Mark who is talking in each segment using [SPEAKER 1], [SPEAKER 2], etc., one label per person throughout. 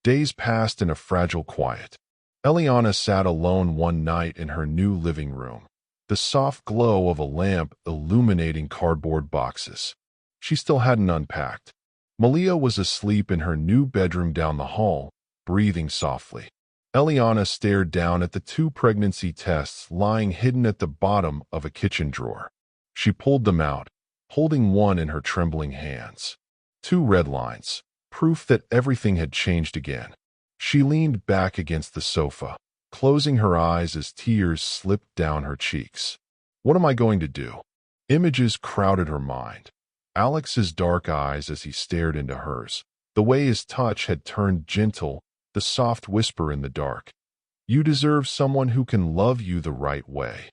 [SPEAKER 1] Days passed in a fragile quiet. Eliana sat alone one night in her new living room, the soft glow of a lamp illuminating cardboard boxes. She still hadn't unpacked. Malia was asleep in her new bedroom down the hall, breathing softly. Eliana stared down at the 2 pregnancy tests lying hidden at the bottom of a kitchen drawer. She pulled them out, holding one in her trembling hands. 2 red lines, proof that everything had changed again. She leaned back against the sofa, closing her eyes as tears slipped down her cheeks. What am I going to do? Images crowded her mind. Alex's dark eyes as he stared into hers, the way his touch had turned gentle, the soft whisper in the dark. You deserve someone who can love you the right way.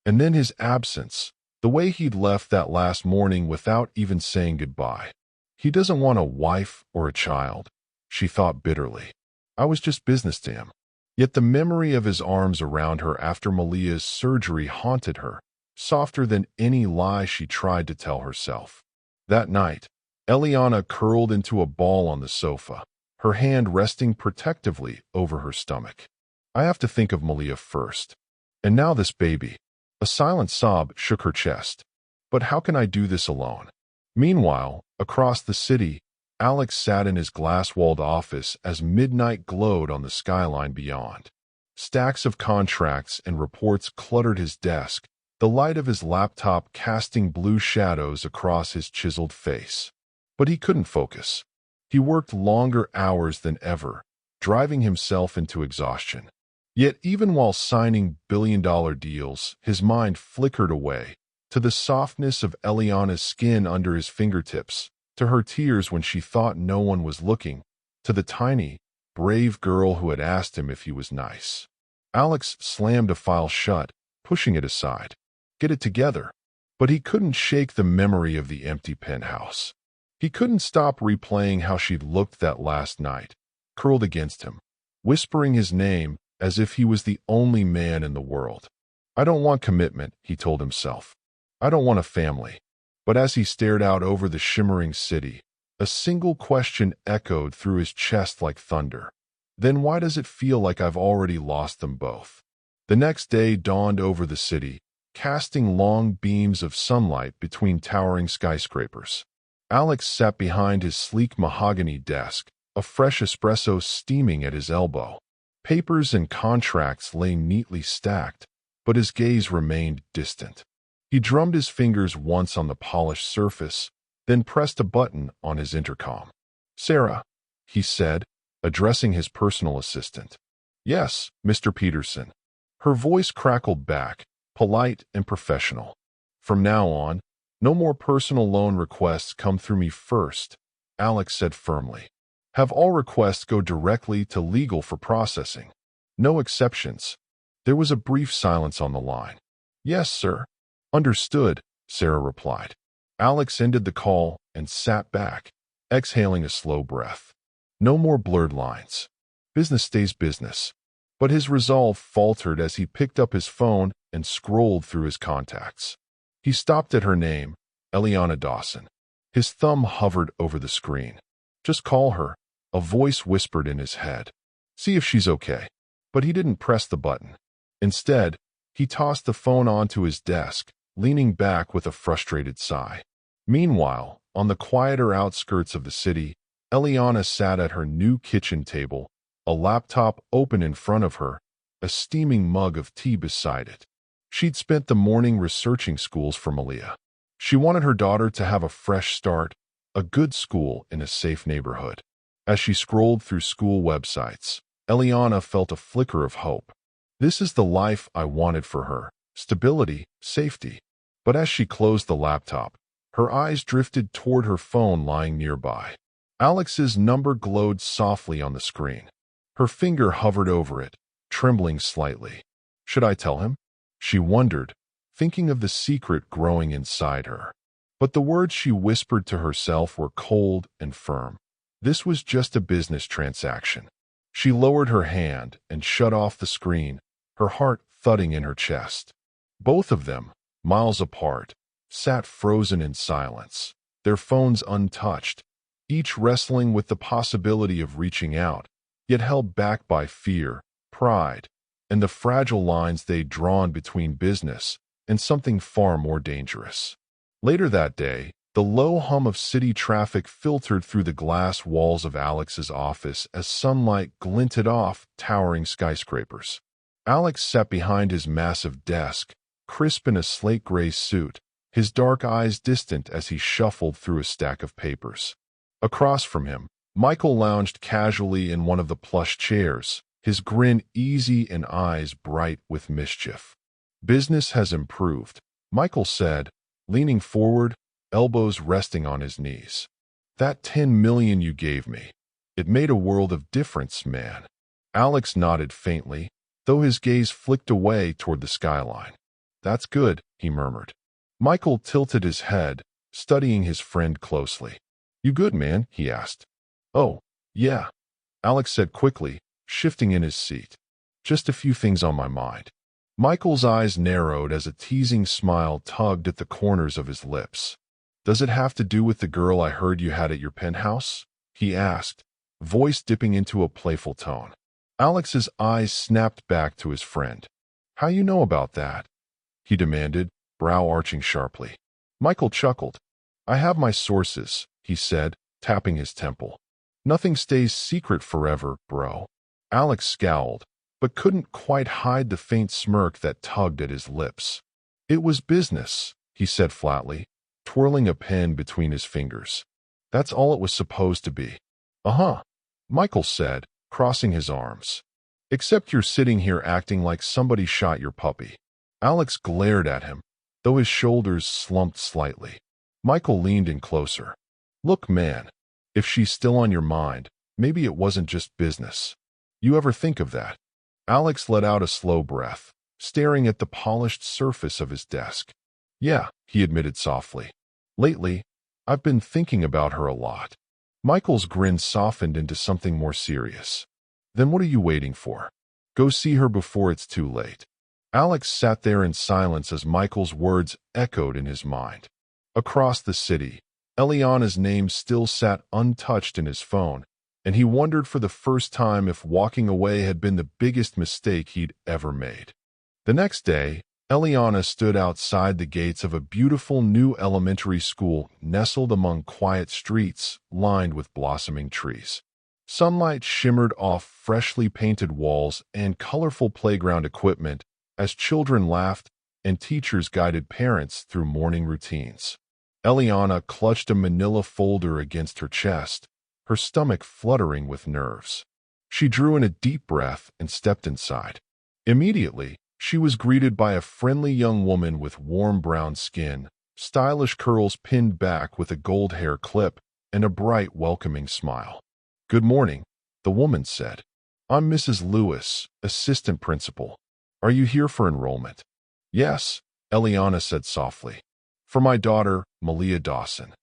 [SPEAKER 1] And then his absence, the way he'd left that last morning without even saying goodbye. He doesn't want a wife or a child, she thought bitterly. I was just business to him. Yet the memory of his arms around her after Malia's surgery haunted her, softer than any lie she tried to tell herself. That night, Eliana curled into a ball on the sofa, her hand resting protectively over her stomach. I have to think of Malia first. And now this baby. A silent sob shook her chest. But how can I do this alone? Meanwhile, across the city, Alex sat in his glass-walled office as midnight glowed on the skyline beyond. Stacks of contracts and reports cluttered his desk, the light of his laptop casting blue shadows across his chiseled face. But he couldn't focus. He worked longer hours than ever, driving himself into exhaustion. Yet even while signing billion-dollar deals, his mind flickered away, to the softness of Eliana's skin under his fingertips, to her tears when she thought no one was looking, to the tiny, brave girl who had asked him if he was nice. Alex slammed a file shut, pushing it aside. Get it together. But he couldn't shake the memory of the empty penthouse. He couldn't stop replaying how she'd looked that last night, curled against him, whispering his name as if he was the only man in the world. I don't want commitment, he told himself. I don't want a family. But as he stared out over the shimmering city, a single question echoed through his chest like thunder. Then why does it feel like I've already lost them both? The next day dawned over the city, casting long beams of sunlight between towering skyscrapers. Alex sat behind his sleek mahogany desk, a fresh espresso steaming at his elbow. Papers and contracts lay neatly stacked, but his gaze remained distant. He drummed his fingers once on the polished surface, then pressed a button on his intercom. Sarah, he said, addressing his personal assistant. Yes, Mr. Peterson. Her voice crackled back, polite and professional. From now on, no more personal loan requests come through me first, Alex said firmly. Have all requests go directly to legal for processing. No exceptions. There was a brief silence on the line. Yes, sir. Understood, Sarah replied. Alex ended the call and sat back, exhaling a slow breath. No more blurred lines. Business stays business. But his resolve faltered as he picked up his phone and scrolled through his contacts. He stopped at her name, Eliana Dawson. His thumb hovered over the screen. Just call her, a voice whispered in his head. See if she's okay. But he didn't press the button. Instead, he tossed the phone onto his desk, leaning back with a frustrated sigh. Meanwhile, on the quieter outskirts of the city, Eliana sat at her new kitchen table, a laptop open in front of her, a steaming mug of tea beside it. She'd spent the morning researching schools for Malia. She wanted her daughter to have a fresh start, a good school in a safe neighborhood. As she scrolled through school websites, Eliana felt a flicker of hope. This is the life I wanted for her, stability, safety. But as she closed the laptop, her eyes drifted toward her phone lying nearby. Alex's number glowed softly on the screen. Her finger hovered over it, trembling slightly. Should I tell him? She wondered, thinking of the secret growing inside her. But the words she whispered to herself were cold and firm. This was just a business transaction. She lowered her hand and shut off the screen, her heart thudding in her chest. Both of them, miles apart, sat frozen in silence, their phones untouched, each wrestling with the possibility of reaching out, yet held back by fear, pride, and the fragile lines they'd drawn between business and something far more dangerous. Later that day, the low hum of city traffic filtered through the glass walls of Alex's office as sunlight glinted off towering skyscrapers. Alex sat behind his massive desk, crisp in a slate-gray suit, his dark eyes distant as he shuffled through a stack of papers. Across from him, Michael lounged casually in one of the plush chairs, his grin easy and eyes bright with mischief. "Business has improved," Michael said, leaning forward, elbows resting on his knees. "That 10 million you gave me, it made a world of difference, man." Alex nodded faintly, though his gaze flicked away toward the skyline. "That's good," he murmured. Michael tilted his head, studying his friend closely. "You good, man?" he asked. "Oh, yeah," Alex said quickly, shifting in his seat. "Just a few things on my mind." Michael's eyes narrowed as a teasing smile tugged at the corners of his lips. "Does it have to do with the girl I heard you had at your penthouse?" he asked, voice dipping into a playful tone. Alex's eyes snapped back to his friend. "How you know about that?" he demanded, brow arching sharply. Michael chuckled. "I have my sources," he said, tapping his temple. "Nothing stays secret forever, bro." Alex scowled, but couldn't quite hide the faint smirk that tugged at his lips. "It was business," he said flatly, twirling a pen between his fingers. "That's all it was supposed to be." "Uh-huh," Michael said, crossing his arms. "Except you're sitting here acting like somebody shot your puppy." Alex glared at him, though his shoulders slumped slightly. Michael leaned in closer. "Look, man, if she's still on your mind, maybe it wasn't just business. You ever think of that?" Alex let out a slow breath, staring at the polished surface of his desk. "Yeah," he admitted softly. "Lately, I've been thinking about her a lot." Michael's grin softened into something more serious. "Then what are you waiting for? Go see her before it's too late." Alex sat there in silence as Michael's words echoed in his mind. Across the city, Eliana's name still sat untouched in his phone, and he wondered for the first time if walking away had been the biggest mistake he'd ever made. The next day, Eliana stood outside the gates of a beautiful new elementary school nestled among quiet streets lined with blossoming trees. Sunlight shimmered off freshly painted walls and colorful playground equipment as children laughed and teachers guided parents through morning routines. Eliana clutched a manila folder against her chest, her stomach fluttering with nerves. She drew in a deep breath and stepped inside. Immediately, she was greeted by a friendly young woman with warm brown skin, stylish curls pinned back with a gold hair clip, and a bright, welcoming smile. "Good morning," the woman said. "I'm Mrs. Lewis, assistant principal. Are you here for enrollment?" "Yes," Eliana said softly. "For my daughter, Malia Dawson."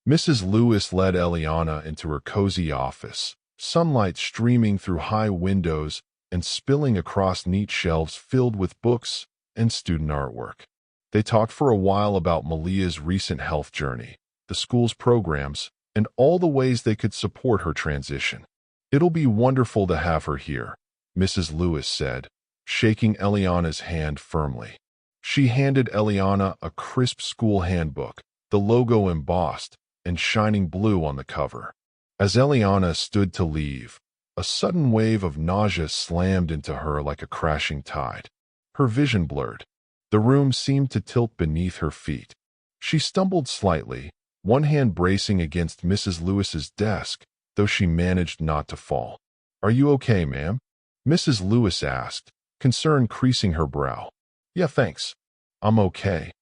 [SPEAKER 1] Mrs. Lewis led Eliana into her cozy office, sunlight streaming through high windows and spilling across neat shelves filled with books and student artwork. They talked for a while about Malia's recent health journey, the school's programs, and all the ways they could support her transition. "It'll be wonderful to have her here," Mrs. Lewis said, shaking Eliana's hand firmly. She handed Eliana a crisp school handbook, the logo embossed and shining blue on the cover. As Eliana stood to leave, a sudden wave of nausea slammed into her like a crashing tide. Her vision blurred. The room seemed to tilt beneath her feet. She stumbled slightly, one hand bracing against Mrs. Lewis's desk, though she managed not to fall. "Are you okay, ma'am?" Mrs. Lewis asked, concern creasing her brow. "Yeah, thanks. I'm okay,"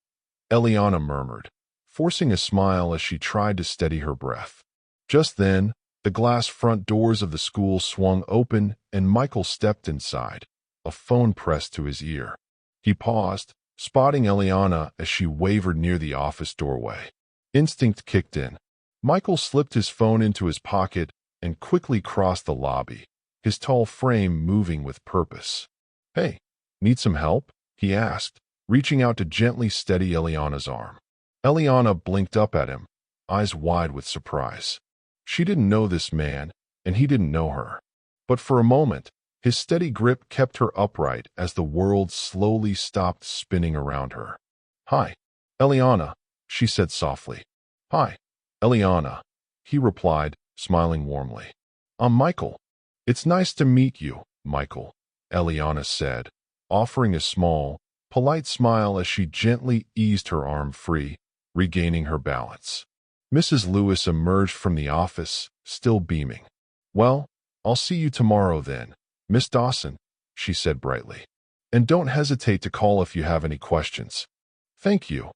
[SPEAKER 1] Eliana murmured, forcing a smile as she tried to steady her breath. Just then, the glass front doors of the school swung open and Michael stepped inside, a phone pressed to his ear. He paused, spotting Eliana as she wavered near the office doorway. Instinct kicked in. Michael slipped his phone into his pocket and quickly crossed the lobby, his tall frame moving with purpose. "Hey, need some help?" he asked, reaching out to gently steady Eliana's arm. Eliana blinked up at him, eyes wide with surprise. She didn't know this man, and he didn't know her. But for a moment, his steady grip kept her upright as the world slowly stopped spinning around her. "Hi, Eliana," she said softly. "Hi, Eliana," he replied, smiling warmly. "I'm Michael." "It's nice to meet you, Michael," Eliana said, offering a small, polite smile as she gently eased her arm free, regaining her balance. Mrs. Lewis emerged from the office, still beaming. "Well, I'll see you tomorrow then, Miss Dawson," she said brightly. "And don't hesitate to call if you have any questions." "Thank you,"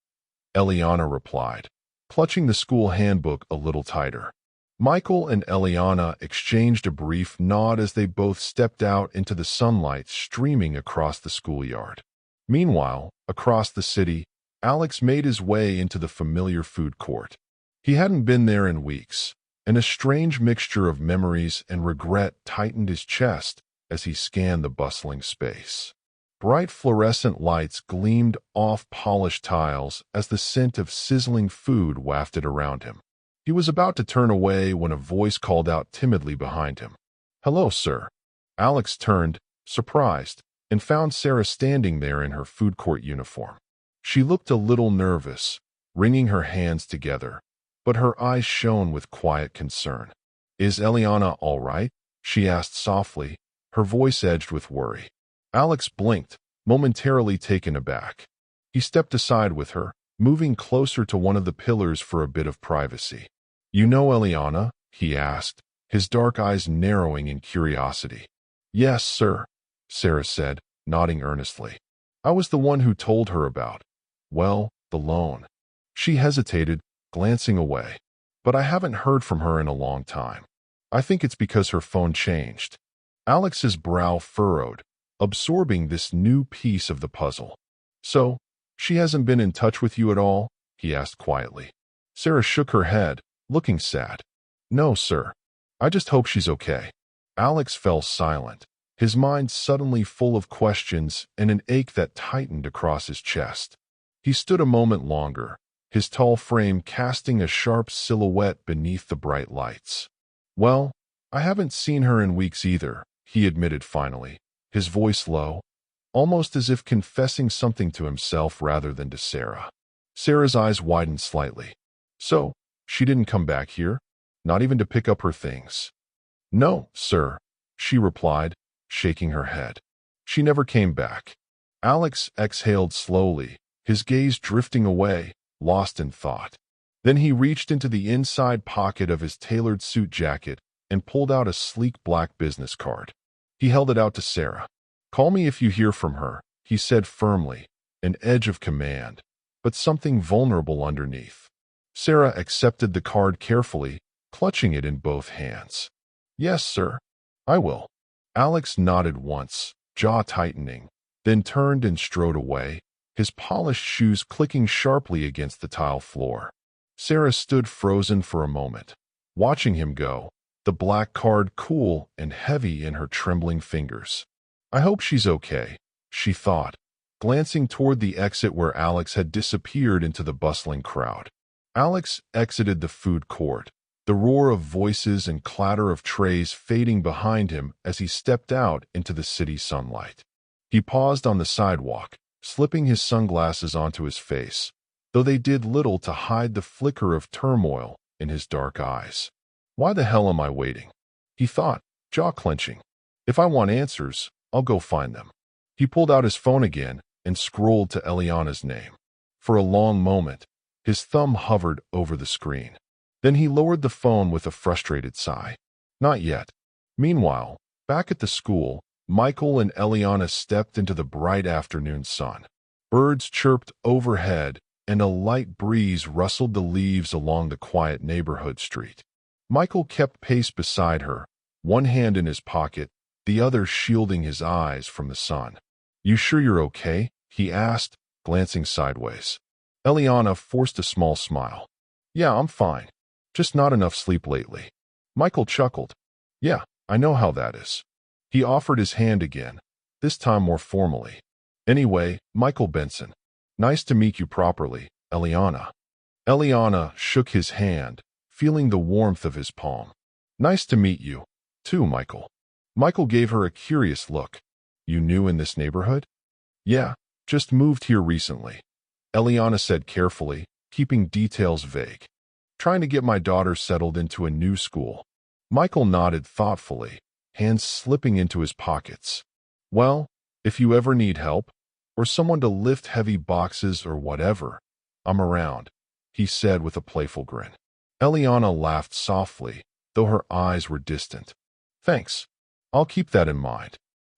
[SPEAKER 1] Eliana replied, clutching the school handbook a little tighter. Michael and Eliana exchanged a brief nod as they both stepped out into the sunlight streaming across the schoolyard. Meanwhile, across the city, Alex made his way into the familiar food court. He hadn't been there in weeks, and a strange mixture of memories and regret tightened his chest as he scanned the bustling space. Bright fluorescent lights gleamed off polished tiles as the scent of sizzling food wafted around him. He was about to turn away when a voice called out timidly behind him. "Hello, sir." Alex turned, surprised, and found Sarah standing there in her food court uniform. She looked a little nervous, wringing her hands together, but her eyes shone with quiet concern. "Is Eliana all right?" she asked softly, her voice edged with worry. Alex blinked, momentarily taken aback. He stepped aside with her, moving closer to one of the pillars for a bit of privacy. "You know Eliana?" he asked, his dark eyes narrowing in curiosity. "Yes, sir," Sarah said, nodding earnestly. "I was the one who told her about, well, the loan." She hesitated, glancing away. "But I haven't heard from her in a long time. I think it's because her phone changed." Alex's brow furrowed, absorbing this new piece of the puzzle. "So, she hasn't been in touch with you at all?" he asked quietly. Sarah shook her head, looking sad. "No, sir. I just hope she's okay." Alex fell silent, his mind suddenly full of questions and an ache that tightened across his chest. He stood a moment longer, his tall frame casting a sharp silhouette beneath the bright lights. "Well, I haven't seen her in weeks either," he admitted finally, his voice low, almost as if confessing something to himself rather than to Sarah. Sarah's eyes widened slightly. "So, she didn't come back here? Not even to pick up her things?" "No, sir," she replied, shaking her head. "She never came back." Alex exhaled slowly, his gaze drifting away, lost in thought. Then he reached into the inside pocket of his tailored suit jacket and pulled out a sleek black business card. He held it out to Sarah. "Call me if you hear from her," he said firmly, an edge of command, but something vulnerable underneath. Sarah accepted the card carefully, clutching it in both hands. "Yes, sir. I will." Alex nodded once, jaw tightening, then turned and strode away, his polished shoes clicking sharply against the tile floor. Sarah stood frozen for a moment, watching him go, the black card cool and heavy in her trembling fingers. "I hope she's okay," she thought, glancing toward the exit where Alex had disappeared into the bustling crowd. Alex exited the food court, the roar of voices and clatter of trays fading behind him as he stepped out into the city sunlight. He paused on the sidewalk, slipping his sunglasses onto his face, though they did little to hide the flicker of turmoil in his dark eyes. "Why the hell am I waiting?" he thought, jaw clenching. "If I want answers, I'll go find them." He pulled out his phone again and scrolled to Eliana's name. For a long moment, his thumb hovered over the screen. Then he lowered the phone with a frustrated sigh. Not yet. Meanwhile, back at the school, Michael and Eliana stepped into the bright afternoon sun. Birds chirped overhead, and a light breeze rustled the leaves along the quiet neighborhood street. Michael kept pace beside her, one hand in his pocket, the other shielding his eyes from the sun. "You sure you're okay?" he asked, glancing sideways. Eliana forced a small smile. "Yeah, I'm fine. Just not enough sleep lately." Michael chuckled. "Yeah, I know how that is." He offered his hand again, this time more formally. "Anyway, Michael Benson. Nice to meet you properly, Eliana." Eliana shook his hand, feeling the warmth of his palm. "Nice to meet you, too, Michael." Michael gave her a curious look. You new in this neighborhood? Yeah, just moved here recently. Eliana said carefully, keeping details vague. Trying to get my daughter settled into a new school. Michael nodded thoughtfully, hands slipping into his pockets. Well, if you ever need help, or someone to lift heavy boxes or whatever, I'm around, he said with a playful grin. Eliana laughed softly, though her eyes were distant. Thanks. I'll keep that in mind.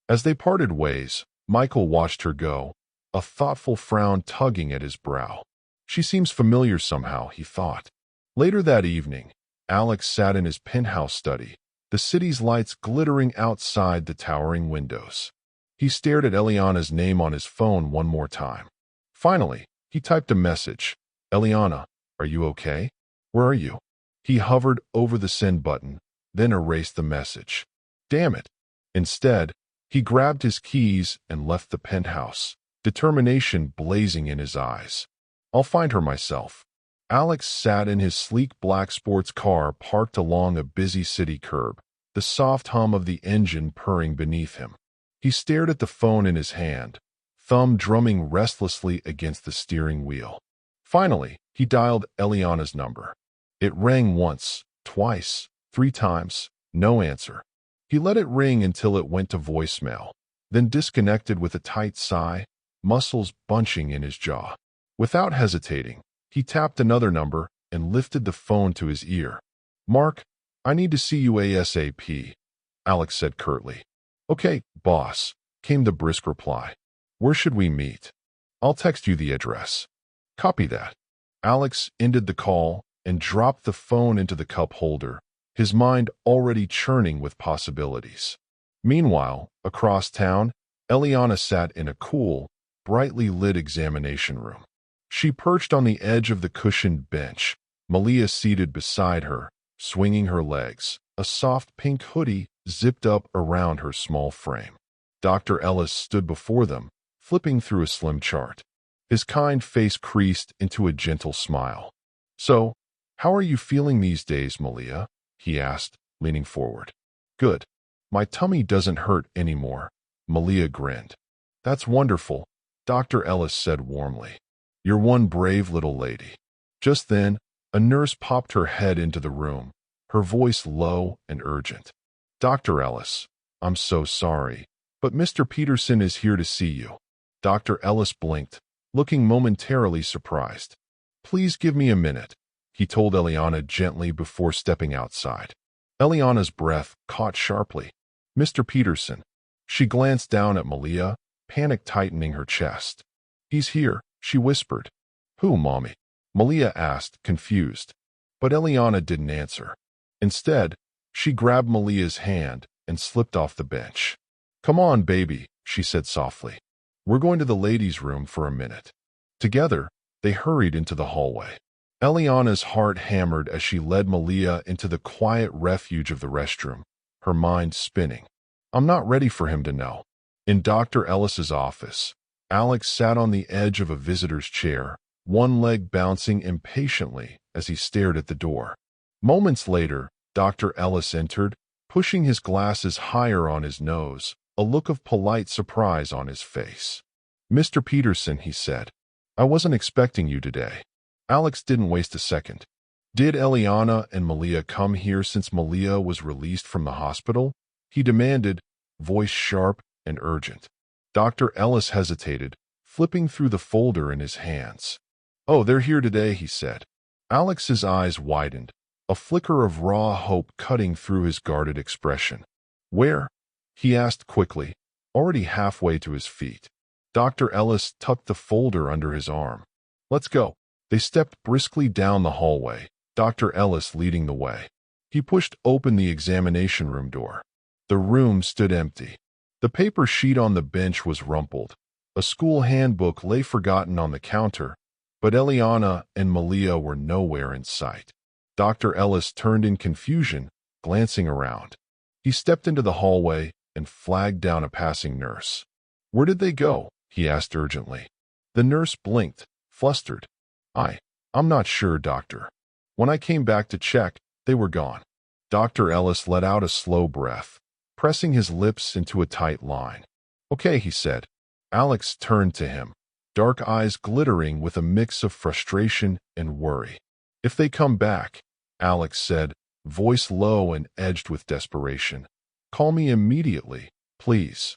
[SPEAKER 1] As they parted ways, Michael watched her go, a thoughtful frown tugging at his brow. She seems familiar somehow, he thought. Later that evening, Alex sat in his penthouse study, the city's lights glittering outside the towering windows. He stared at Eliana's name on his phone one more time. Finally, he typed a message. Eliana, are you okay? Where are you? He hovered over the send button, then erased the message. Damn it. Instead, he grabbed his keys and left the penthouse, determination blazing in his eyes. I'll find her myself. Alex sat in his sleek black sports car parked along a busy city curb, the soft hum of the engine purring beneath him. He stared at the phone in his hand, thumb drumming restlessly against the steering wheel. Finally, he dialed Eliana's number. It rang once, twice, 3 times, no answer. He let it ring until it went to voicemail, then disconnected with a tight sigh, muscles bunching in his jaw. Without hesitating, he tapped another number and lifted the phone to his ear. Mark, I need to see you ASAP, Alex said curtly. Okay, boss, came the brisk reply. Where should we meet? I'll text you the address. Copy that. Alex ended the call and dropped the phone into the cup holder, his mind already churning with possibilities. Meanwhile, across town, Eliana sat in a cool, brightly lit examination room. She perched on the edge of the cushioned bench, Malia seated beside her, swinging her legs, a soft pink hoodie zipped up around her small frame. Dr. Ellis stood before them, flipping through a slim chart. His kind face creased into a gentle smile. So, how are you feeling these days, Malia? He asked, leaning forward. Good. My tummy doesn't hurt anymore. Malia grinned. That's wonderful, Dr. Ellis said warmly. You're one brave little lady. Just then, a nurse popped her head into the room, her voice low and urgent. Dr. Ellis, I'm so sorry, but Mr. Peterson is here to see you. Dr. Ellis blinked, looking momentarily surprised. Please give me a minute, he told Eliana gently before stepping outside. Eliana's breath caught sharply. Mr. Peterson. She glanced down at Malia, panic tightening her chest. He's here, she whispered. Who, Mommy? Malia asked, confused. But Eliana didn't answer. Instead, she grabbed Malia's hand and slipped off the bench. Come on, baby, she said softly. We're going to the ladies' room for a minute. Together, they hurried into the hallway. Eliana's heart hammered as she led Malia into the quiet refuge of the restroom, her mind spinning. I'm not ready for him to know. In Dr. Ellis's office, Alex sat on the edge of a visitor's chair, one leg bouncing impatiently as he stared at the door. Moments later, Dr. Ellis entered, pushing his glasses higher on his nose, a look of polite surprise on his face. Mr. Peterson, he said, I wasn't expecting you today. Alex didn't waste a second. Did Eliana and Malia come here since Malia was released from the hospital? He demanded, voice sharp and urgent. Dr. Ellis hesitated, flipping through the folder in his hands. Oh, they're here today, he said. Alex's eyes widened, a flicker of raw hope cutting through his guarded expression. Where? He asked quickly, already halfway to his feet. Dr. Ellis tucked the folder under his arm. Let's go. They stepped briskly down the hallway, Dr. Ellis leading the way. He pushed open the examination room door. The room stood empty. The paper sheet on the bench was rumpled. A school handbook lay forgotten on the counter, but Eliana and Malia were nowhere in sight. Dr. Ellis turned in confusion, glancing around. He stepped into the hallway and flagged down a passing nurse. Where did they go? He asked urgently. The nurse blinked, flustered. I'm not sure, doctor. When I came back to check, they were gone. Dr. Ellis let out a slow breath. pressing his lips into a tight line. "Okay," he said. Alex turned to him, dark eyes glittering with a mix of frustration and worry. "If they come back," Alex said, voice low and edged with desperation, "call me immediately, please."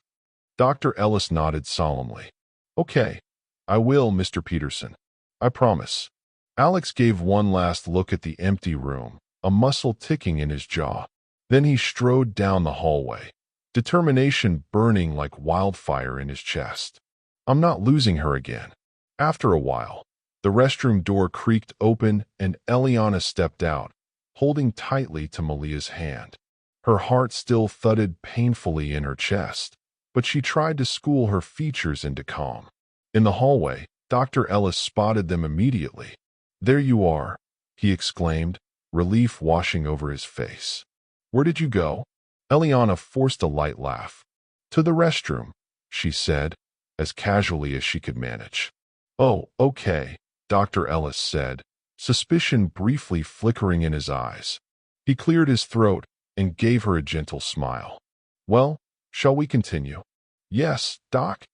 [SPEAKER 1] Dr. Ellis nodded solemnly. "Okay, I will, Mr. Peterson. I promise." Alex gave one last look at the empty room, a muscle ticking in his jaw. Then he strode down the hallway, determination burning like wildfire in his chest. "I'm not losing her again." After a while, the restroom door creaked open and Eliana stepped out, holding tightly to Malia's hand. Her heart still thudded painfully in her chest, but she tried to school her features into calm. In the hallway, Dr. Ellis spotted them immediately. "There you are," he exclaimed, relief washing over his face. "Where did you go?" Eliana forced a light laugh. "To the restroom," she said, as casually as she could manage. "Oh, okay," Dr. Ellis said, suspicion briefly flickering in his eyes. He cleared his throat and gave her a gentle smile. "Well, shall we continue?" "Yes, Doc,"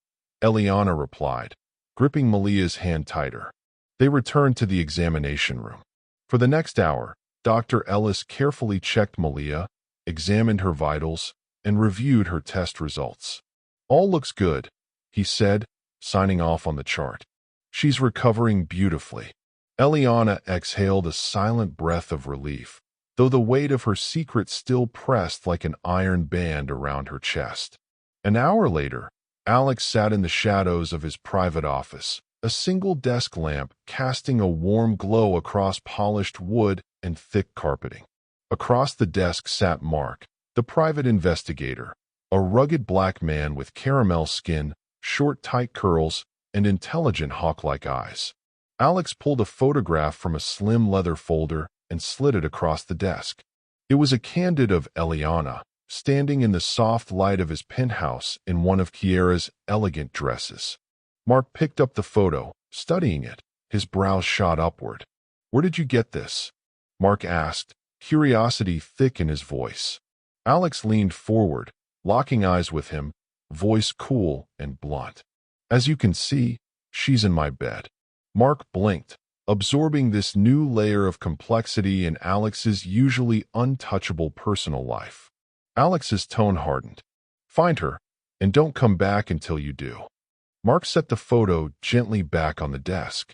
[SPEAKER 1] Eliana replied, gripping Malia's hand tighter. They returned to the examination room. For the next hour, Dr. Ellis carefully checked Malia, examined her vitals, and reviewed her test results. "All looks good," he said, signing off on the chart. "She's recovering beautifully." Eliana exhaled a silent breath of relief, though the weight of her secret still pressed like an iron band around her chest. An hour later, Alex sat in the shadows of his private office, a single desk lamp casting a warm glow across polished wood and thick carpeting. Across the desk sat Mark, the private investigator, a rugged black man with caramel skin, short tight curls, and intelligent hawk-like eyes. Alex pulled a photograph from a slim leather folder and slid it across the desk. It was a candid of Eliana, standing in the soft light of his penthouse in one of Kiera's elegant dresses. Mark picked up the photo, studying it, his brows shot upward. "Where did you get this?" Mark asked, curiosity thick in his voice. Alex leaned forward, locking eyes with him, voice cool and blunt. "As you can see, she's in my bed." Mark blinked, absorbing this new layer of complexity in Alex's usually untouchable personal life. Alex's tone hardened. "Find her, and don't come back until you do." Mark set the photo gently back on the desk.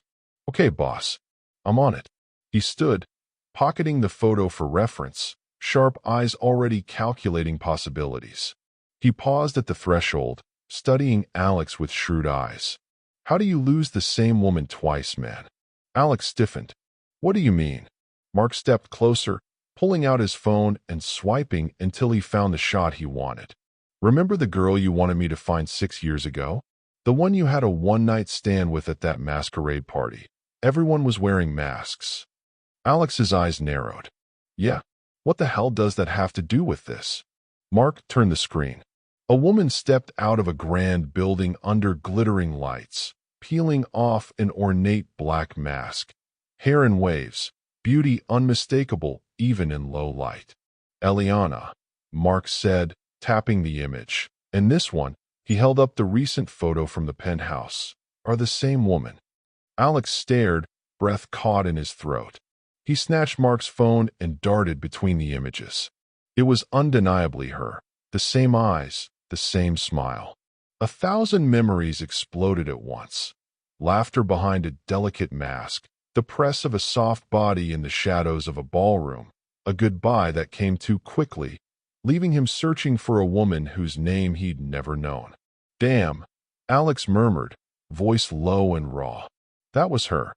[SPEAKER 1] "Okay, boss. I'm on it." He stood, pocketing the photo for reference, sharp eyes already calculating possibilities. He paused at the threshold, studying Alex with shrewd eyes. "How do you lose the same woman twice, man?" Alex stiffened. "What do you mean?" Mark stepped closer, pulling out his phone and swiping until he found the shot he wanted. "Remember the girl you wanted me to find 6 years ago? The one you had a one-night stand with at that masquerade party. Everyone was wearing masks." Alex's eyes narrowed. "Yeah, what the hell does that have to do with this?" Mark turned the screen. A woman stepped out of a grand building under glittering lights, peeling off an ornate black mask. Hair in waves, beauty unmistakable even in low light. "Eliana," Mark said, tapping the image. "And this one," he held up the recent photo from the penthouse, "are the same woman." Alex stared, breath caught in his throat. He snatched Mark's phone and darted between the images. It was undeniably her, the same eyes, the same smile. 1,000 memories exploded at once. Laughter behind a delicate mask, the press of a soft body in the shadows of a ballroom, a goodbye that came too quickly, leaving him searching for a woman whose name he'd never known. "Damn," Alex murmured, voice low and raw. "That was her."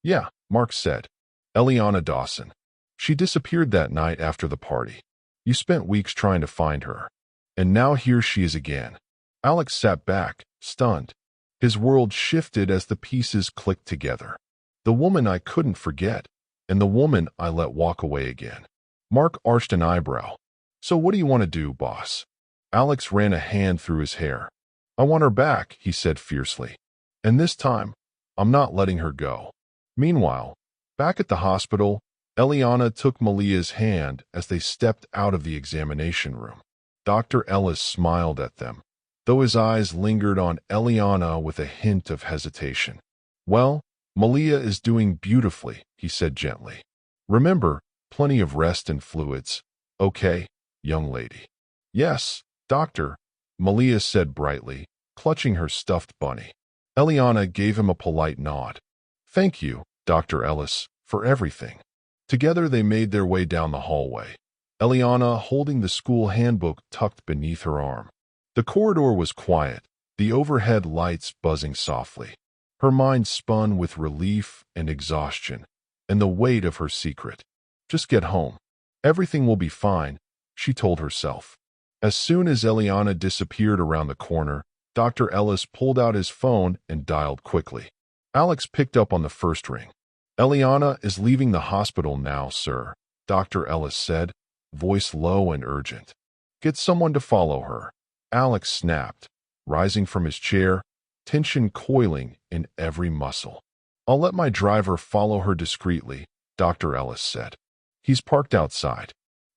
[SPEAKER 1] "Yeah," Mark said. "Eliana Dawson. She disappeared that night after the party. You spent weeks trying to find her. And now here she is again." Alex sat back, stunned. His world shifted as the pieces clicked together. The woman I couldn't forget, and the woman I let walk away again. Mark arched an eyebrow. "So what do you want to do, boss?" Alex ran a hand through his hair. "I want her back," he said fiercely. "And this time, I'm not letting her go." Meanwhile, back at the hospital, Eliana took Malia's hand as they stepped out of the examination room. Dr. Ellis smiled at them, though his eyes lingered on Eliana with a hint of hesitation. Well, Malia is doing beautifully, he said gently. Remember, plenty of rest and fluids. Okay, young lady. Yes, doctor, Malia said brightly, clutching her stuffed bunny. Eliana gave him a polite nod. Thank you, Dr. Ellis, for everything. Together they made their way down the hallway, Eliana holding the school handbook tucked beneath her arm. The corridor was quiet, the overhead lights buzzing softly. Her mind spun with relief and exhaustion, and the weight of her secret. Just get home. Everything will be fine, she told herself. As soon as Eliana disappeared around the corner, Dr. Ellis pulled out his phone and dialed quickly. Alex picked up on the first ring. Eliana is leaving the hospital now, sir, Dr. Ellis said, voice low and urgent. Get someone to follow her. Alex snapped, rising from his chair, tension coiling in every muscle. I'll let my driver follow her discreetly, Dr. Ellis said. He's parked outside.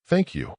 [SPEAKER 1] Thank you,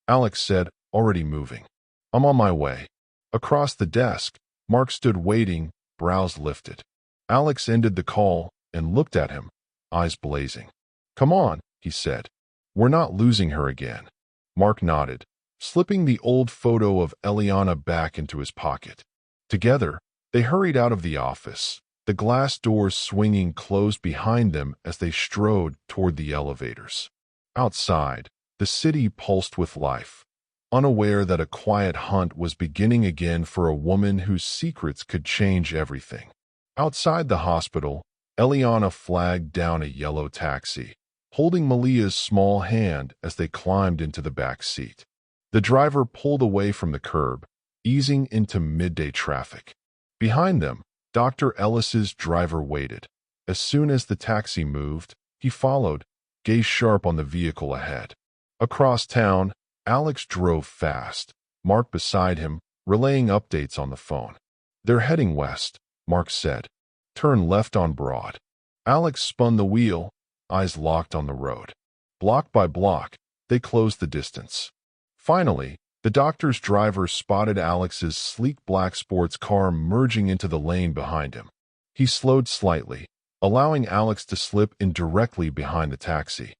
[SPEAKER 1] Alex said, already moving. I'm on my way. Across the desk, Mark stood waiting, brows lifted. Alex ended the call and looked at him, eyes blazing. Come on, he said. We're not losing her again. Mark nodded, slipping the old photo of Eliana back into his pocket. Together, they hurried out of the office, the glass doors swinging closed behind them as they strode toward the elevators. Outside, the city pulsed with life, unaware that a quiet hunt was beginning again for a woman whose secrets could change everything. Outside the hospital, Eliana flagged down a yellow taxi, holding Malia's small hand as they climbed into the back seat. The driver pulled away from the curb, easing into midday traffic. Behind them, Dr. Ellis's driver waited. As soon as the taxi moved, he followed, gaze sharp on the vehicle ahead. Across town, Alex drove fast, Mark beside him, relaying updates on the phone. They're heading west, Mark said. Turn left on Broad. Alex spun the wheel, eyes locked on the road. Block by block, they closed the distance. Finally, the doctor's driver spotted Alex's sleek black sports car merging into the lane behind him. He slowed slightly, allowing Alex to slip in directly behind the taxi.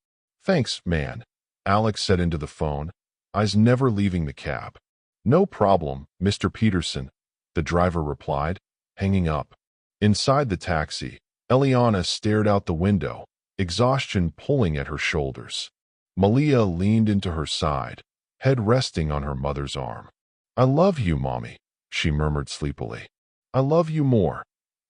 [SPEAKER 1] Thanks, man, Alex said into the phone, eyes never leaving the cab. No problem, Mr. Peterson, the driver replied, hanging up. Inside the taxi, Eliana stared out the window, exhaustion pulling at her shoulders. Malia leaned into her side, head resting on her mother's arm. I love you, Mommy, she murmured sleepily. I love you more,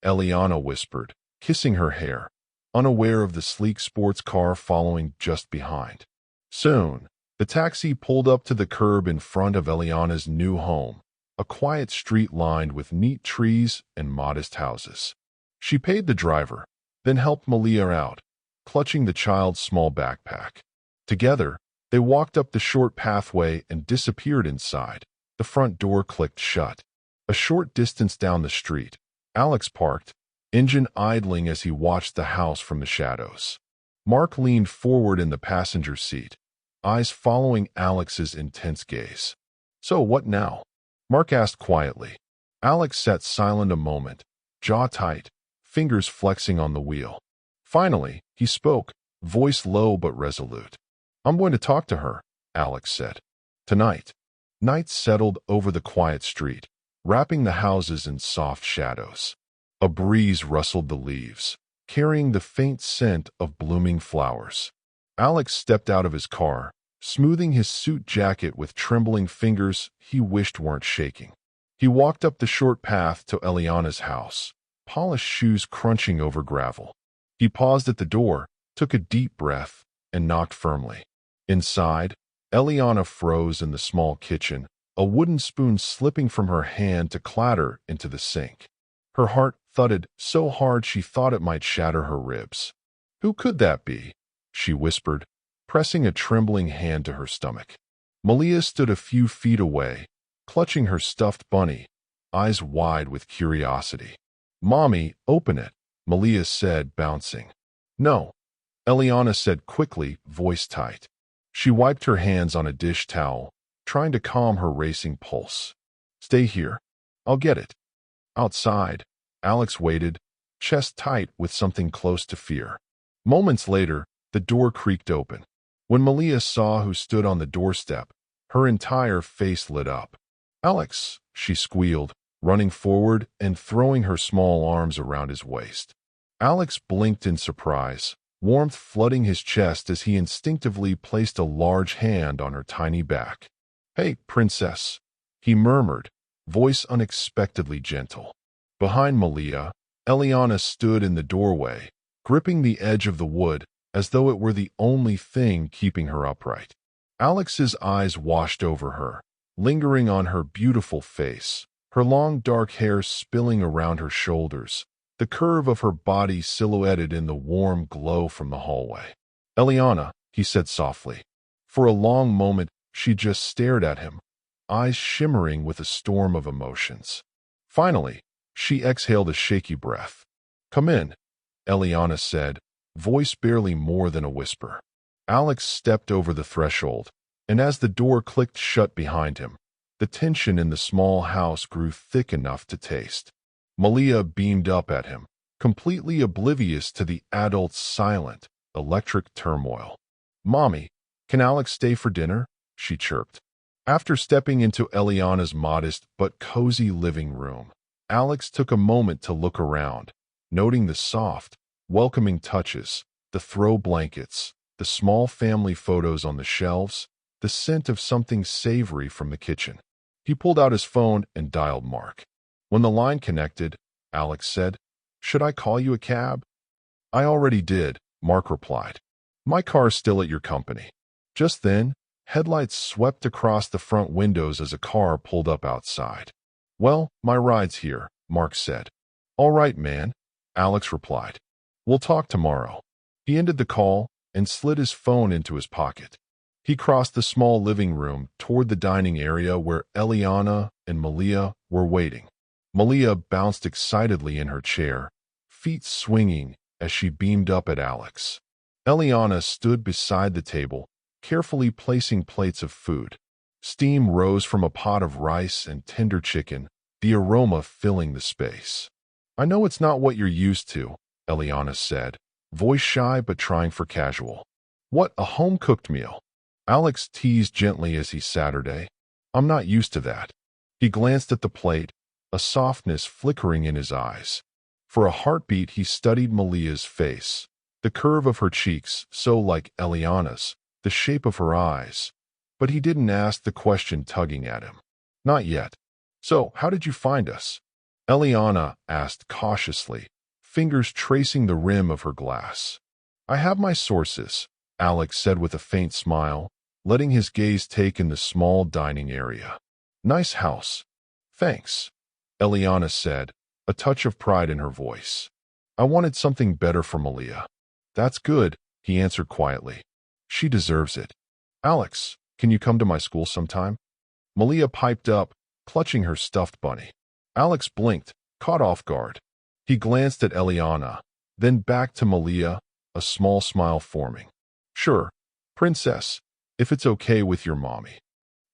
[SPEAKER 1] Eliana whispered, kissing her hair, unaware of the sleek sports car following just behind. Soon, the taxi pulled up to the curb in front of Eliana's new home, a quiet street lined with neat trees and modest houses. She paid the driver, then helped Malia out, clutching the child's small backpack. Together, they walked up the short pathway and disappeared inside. The front door clicked shut. A short distance down the street, Alex parked, engine idling as he watched the house from the shadows. Mark leaned forward in the passenger seat, eyes following Alex's intense gaze. So what now? Mark asked quietly. Alex sat silent a moment, jaw tight, fingers flexing on the wheel. Finally, he spoke, voice low but resolute. I'm going to talk to her, Alex said. Tonight. Night settled over the quiet street, wrapping the houses in soft shadows. A breeze rustled the leaves, carrying the faint scent of blooming flowers. Alex stepped out of his car, smoothing his suit jacket with trembling fingers he wished weren't shaking. He walked up the short path to Eliana's house, polished shoes crunching over gravel. He paused at the door, took a deep breath, and knocked firmly. Inside, Eliana froze in the small kitchen, a wooden spoon slipping from her hand to clatter into the sink. Her heart thudded so hard she thought it might shatter her ribs. Who could that be? She whispered, pressing a trembling hand to her stomach. Malia stood a few feet away, clutching her stuffed bunny, eyes wide with curiosity. Mommy, open it, Malia said, bouncing. No, Eliana said quickly, voice tight. She wiped her hands on a dish towel, trying to calm her racing pulse. Stay here. I'll get it. Outside, Alex waited, chest tight with something close to fear. Moments later, the door creaked open. When Malia saw who stood on the doorstep, her entire face lit up. Alex, she squealed, running forward and throwing her small arms around his waist. Alex blinked in surprise, warmth flooding his chest as he instinctively placed a large hand on her tiny back. "Hey, princess," he murmured, voice unexpectedly gentle. Behind Malia, Eliana stood in the doorway, gripping the edge of the wood as though it were the only thing keeping her upright. Alex's eyes washed over her, lingering on her beautiful face, her long dark hair spilling around her shoulders, the curve of her body silhouetted in the warm glow from the hallway. "Eliana," he said softly. For a long moment, she just stared at him, eyes shimmering with a storm of emotions. Finally, she exhaled a shaky breath. "Come in," Eliana said, voice barely more than a whisper. Alex stepped over the threshold, and as the door clicked shut behind him, the tension in the small house grew thick enough to taste. Malia beamed up at him, completely oblivious to the adult's silent, electric turmoil. "Mommy, can Alex stay for dinner?" she chirped. After stepping into Eliana's modest but cozy living room, Alex took a moment to look around, noting the soft, welcoming touches, the throw blankets, the small family photos on the shelves, the scent of something savory from the kitchen. He pulled out his phone and dialed Mark. When the line connected, Alex said, "Should I call you a cab?" "I already did," Mark replied. "My car's still at your company." Just then, headlights swept across the front windows as a car pulled up outside. "Well, my ride's here," Mark said. "All right, man," Alex replied. "We'll talk tomorrow." He ended the call and slid his phone into his pocket. He crossed the small living room toward the dining area where Eliana and Malia were waiting. Malia bounced excitedly in her chair, feet swinging as she beamed up at Alex. Eliana stood beside the table, carefully placing plates of food. Steam rose from a pot of rice and tender chicken, the aroma filling the space. "I know it's not what you're used to," Eliana said, voice shy but trying for casual. "What, a home-cooked meal?" Alex teased gently as he sat her down. "I'm not used to that." He glanced at the plate, a softness flickering in his eyes. For a heartbeat he studied Malia's face, the curve of her cheeks so like Eliana's, the shape of her eyes. But he didn't ask the question tugging at him. "Not yet. So, how did you find us?" Eliana asked cautiously, fingers tracing the rim of her glass. "I have my sources," Alex said with a faint smile, letting his gaze take in the small dining area. "Nice house." "Thanks," Eliana said, a touch of pride in her voice. "I wanted something better for Malia." "That's good," he answered quietly. "She deserves it." "Alex, can you come to my school sometime?" Malia piped up, clutching her stuffed bunny. Alex blinked, caught off guard. He glanced at Eliana, then back to Malia, a small smile forming. "Sure, princess, if it's okay with your mommy."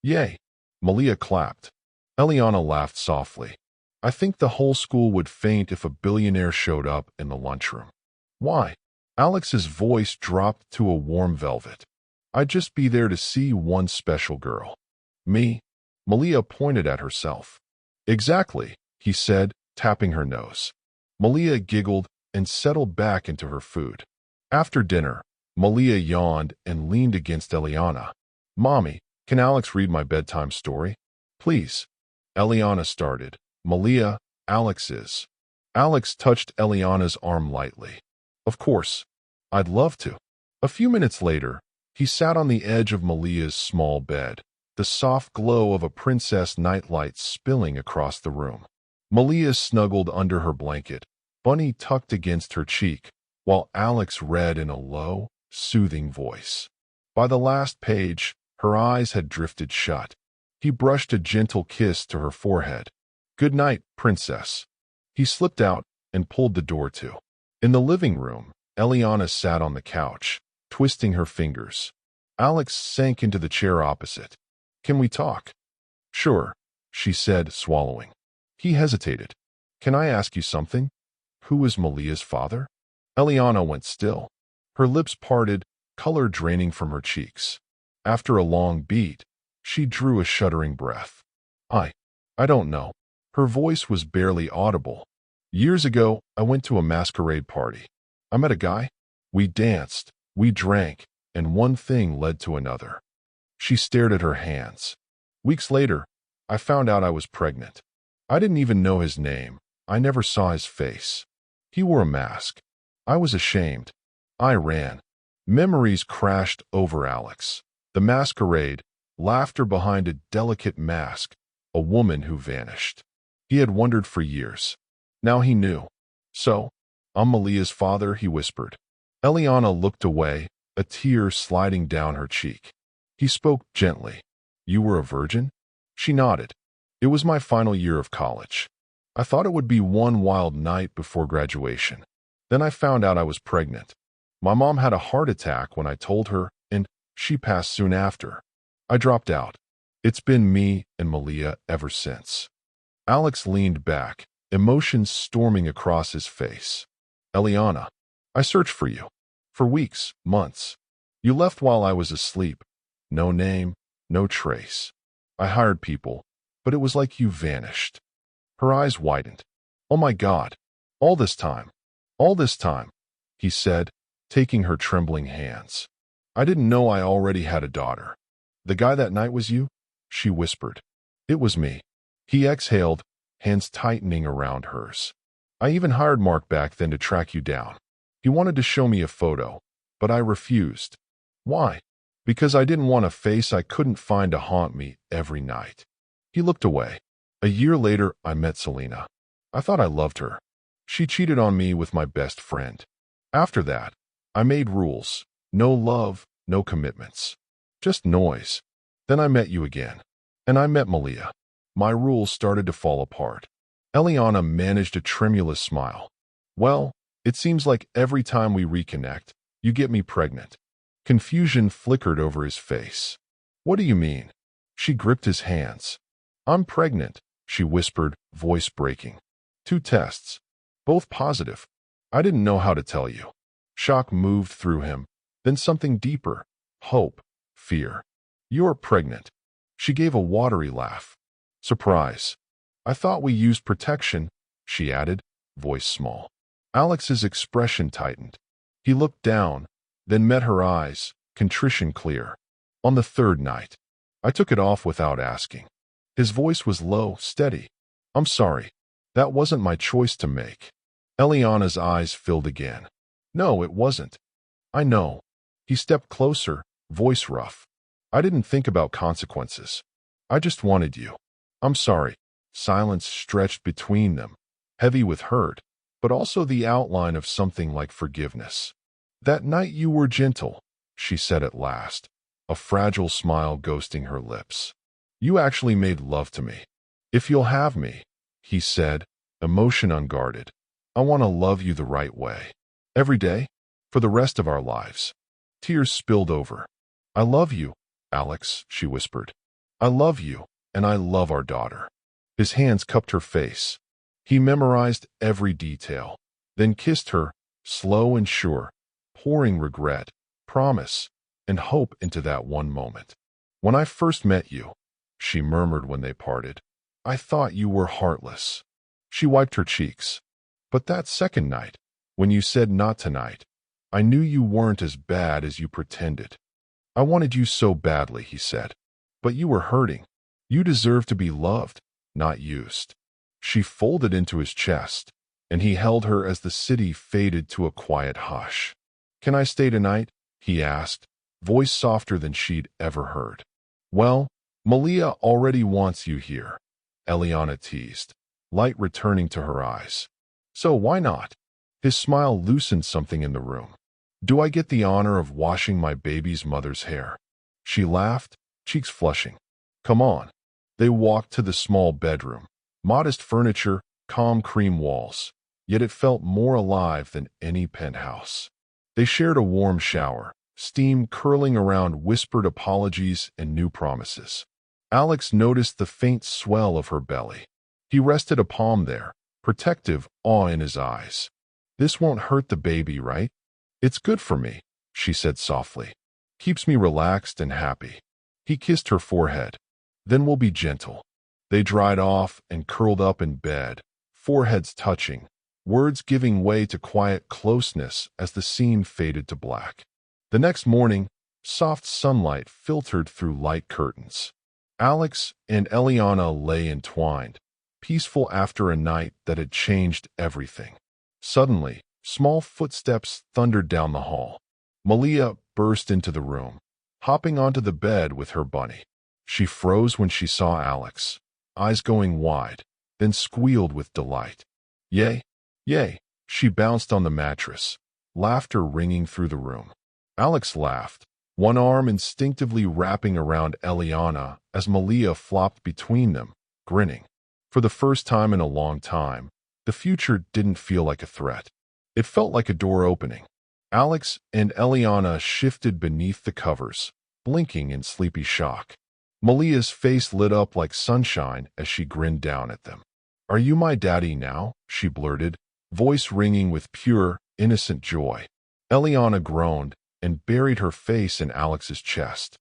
[SPEAKER 1] "Yay." Malia clapped. Eliana laughed softly. "I think the whole school would faint if a billionaire showed up in the lunchroom." "Why?" Alex's voice dropped to a warm velvet. "I'd just be there to see one special girl." "Me?" Malia pointed at herself. "Exactly," he said, tapping her nose. Malia giggled and settled back into her food. After dinner, Malia yawned and leaned against Eliana. "Mommy, can Alex read my bedtime story?" "Please." Eliana started. "Malia, Alex is." Alex touched Eliana's arm lightly. "Of course. I'd love to." A few minutes later, he sat on the edge of Malia's small bed, the soft glow of a princess nightlight spilling across the room. Malia snuggled under her blanket, bunny tucked against her cheek, while Alex read in a low, soothing voice. By the last page, her eyes had drifted shut. He brushed a gentle kiss to her forehead. "Good night, princess." He slipped out and pulled the door to. In the living room, Eliana sat on the couch, twisting her fingers. Alex sank into the chair opposite. Can we talk? Sure, she said, swallowing. He hesitated. Can I ask you something? Who is Malia's father? Eliana went still. Her lips parted, color draining from her cheeks. After a long beat, she drew a shuddering breath. I don't know. Her voice was barely audible. Years ago, I went to a masquerade party. I met a guy. We danced, we drank, and one thing led to another. She stared at her hands. Weeks later, I found out I was pregnant. I didn't even know his name. I never saw his face. He wore a mask. I was ashamed. I ran. Memories crashed over Alex. The masquerade, laughter behind a delicate mask, a woman who vanished. He had wondered for years. Now he knew. So, I'm Malia's father, he whispered. Eliana looked away, a tear sliding down her cheek. He spoke gently. You were a virgin? She nodded. It was my final year of college. I thought it would be one wild night before graduation. Then I found out I was pregnant. My mom had a heart attack when I told her, and she passed soon after. I dropped out. It's been me and Malia ever since. Alex leaned back, emotions storming across his face. Eliana, I searched for you. For weeks, months. You left while I was asleep. No name, no trace. I hired people, but it was like you vanished. Her eyes widened. Oh my God. All this time, he said, taking her trembling hands. I didn't know I already had a daughter. The guy that night was you? She whispered. It was me. He exhaled, hands tightening around hers. I even hired Mark back then to track you down. He wanted to show me a photo, but I refused. Why? Because I didn't want a face I couldn't find to haunt me every night. He looked away. A year later, I met Selena. I thought I loved her. She cheated on me with my best friend. After that, I made rules. No love, no commitments. Just noise. Then I met you again. And I met Malia. My rules started to fall apart. Eliana managed a tremulous smile. Well, it seems like every time we reconnect, you get me pregnant. Confusion flickered over his face. What do you mean? She gripped his hands. I'm pregnant, she whispered, voice breaking. 2 tests. Both positive. I didn't know how to tell you. Shock moved through him, then something deeper. Hope. Fear. You're pregnant. She gave a watery laugh. Surprise. I thought we used protection, she added, voice small. Alex's expression tightened. He looked down, then met her eyes, contrition clear. On the 3rd night, I took it off without asking. His voice was low, steady. I'm sorry. That wasn't my choice to make. Eliana's eyes filled again. No, it wasn't. I know. He stepped closer, voice rough. I didn't think about consequences. I just wanted you. I'm sorry. Silence stretched between them, heavy with hurt, but also the outline of something like forgiveness. That night you were gentle, she said at last, a fragile smile ghosting her lips. You actually made love to me. If you'll have me, he said, emotion unguarded. I want to love you the right way. Every day, for the rest of our lives. Tears spilled over. I love you, Alex, she whispered. I love you, and I love our daughter. His hands cupped her face. He memorized every detail, then kissed her, slow and sure, pouring regret, promise, and hope into that one moment. When I first met you, she murmured when they parted, I thought you were heartless. She wiped her cheeks. But that second night, when you said not tonight, I knew you weren't as bad as you pretended. I wanted you so badly, he said. But you were hurting. You deserve to be loved, not used. She folded into his chest, and he held her as the city faded to a quiet hush. Can I stay tonight? He asked, voice softer than she'd ever heard. Well, Malia already wants you here, Eliana teased, light returning to her eyes. So why not? His smile loosened something in the room. Do I get the honor of washing my baby's mother's hair? She laughed, cheeks flushing. Come on. They walked to the small bedroom. Modest furniture, calm cream walls. Yet it felt more alive than any penthouse. They shared a warm shower, steam curling around whispered apologies and new promises. Alex noticed the faint swell of her belly. He rested a palm there, protective awe in his eyes. "This won't hurt the baby, right?" "It's good for me," she said softly. "Keeps me relaxed and happy." He kissed her forehead. "Then we'll be gentle." They dried off and curled up in bed, foreheads touching, words giving way to quiet closeness as the scene faded to black. The next morning, soft sunlight filtered through light curtains. Alex and Eliana lay entwined, peaceful after a night that had changed everything. Suddenly, small footsteps thundered down the hall. Malia burst into the room, hopping onto the bed with her bunny. She froze when she saw Alex, eyes going wide, then squealed with delight. "Yay! Yay!" She bounced on the mattress, laughter ringing through the room. Alex laughed, one arm instinctively wrapping around Eliana as Malia flopped between them, grinning. For the first time in a long time, the future didn't feel like a threat. It felt like a door opening. Alex and Eliana shifted beneath the covers, blinking in sleepy shock. Malia's face lit up like sunshine as she grinned down at them. "Are you my daddy now?" she blurted, voice ringing with pure, innocent joy. Eliana groaned and buried her face in Alex's chest.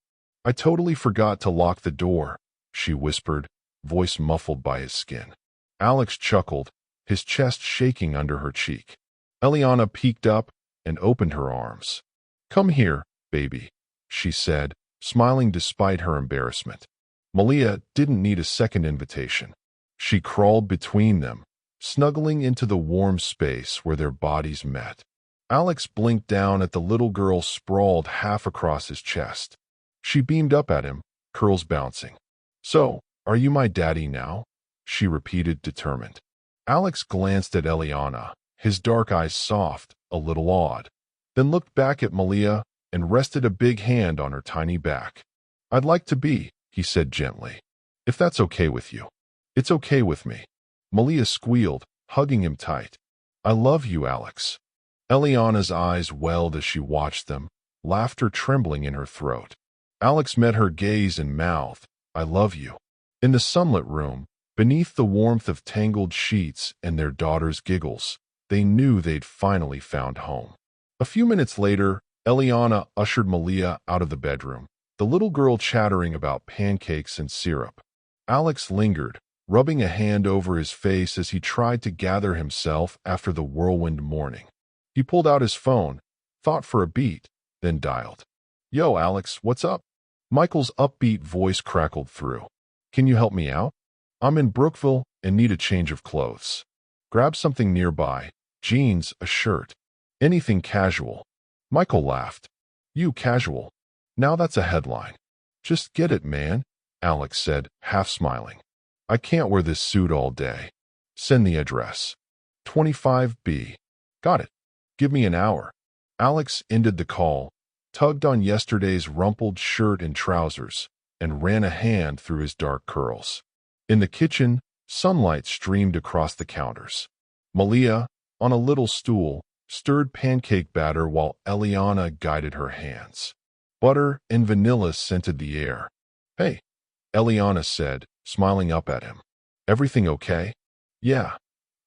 [SPEAKER 1] "I totally forgot to lock the door," she whispered, voice muffled by his skin. Alex chuckled, his chest shaking under her cheek. Eliana peeked up and opened her arms. "Come here, baby," she said, smiling despite her embarrassment. Malia didn't need a second invitation. She crawled between them, snuggling into the warm space where their bodies met. Alex blinked down at the little girl sprawled half across his chest. She beamed up at him, curls bouncing. "So, are you my daddy now?" she repeated, determined. Alex glanced at Eliana, his dark eyes soft, a little awed, then looked back at Malia and rested a big hand on her tiny back. "I'd like to be," he said gently, "if that's okay with you." "It's okay with me." Malia squealed, hugging him tight. "I love you, Alex." Eliana's eyes welled as she watched them, laughter trembling in her throat. Alex met her gaze and mouthed, "I love you." In the sunlit room, beneath the warmth of tangled sheets and their daughter's giggles, they knew they'd finally found home. A few minutes later, Eliana ushered Malia out of the bedroom, the little girl chattering about pancakes and syrup. Alex lingered, rubbing a hand over his face as he tried to gather himself after the whirlwind morning. He pulled out his phone, thought for a beat, then dialed. "Yo, Alex, what's up?" Michael's upbeat voice crackled through. "Can you help me out? I'm in Brookville and need a change of clothes. Grab something nearby, jeans, a shirt, anything casual." Michael laughed. "You casual? Now that's a headline." "Just get it, man," Alex said, half smiling. "I can't wear this suit all day. Send the address. 25B. Got it. Give me an hour." Alex ended the call, tugged on yesterday's rumpled shirt and trousers, and ran a hand through his dark curls. In the kitchen, sunlight streamed across the counters. Malia, on a little stool, stirred pancake batter while Eliana guided her hands. Butter and vanilla scented the air. "Hey," Eliana said, smiling up at him. "Everything okay?" "Yeah,"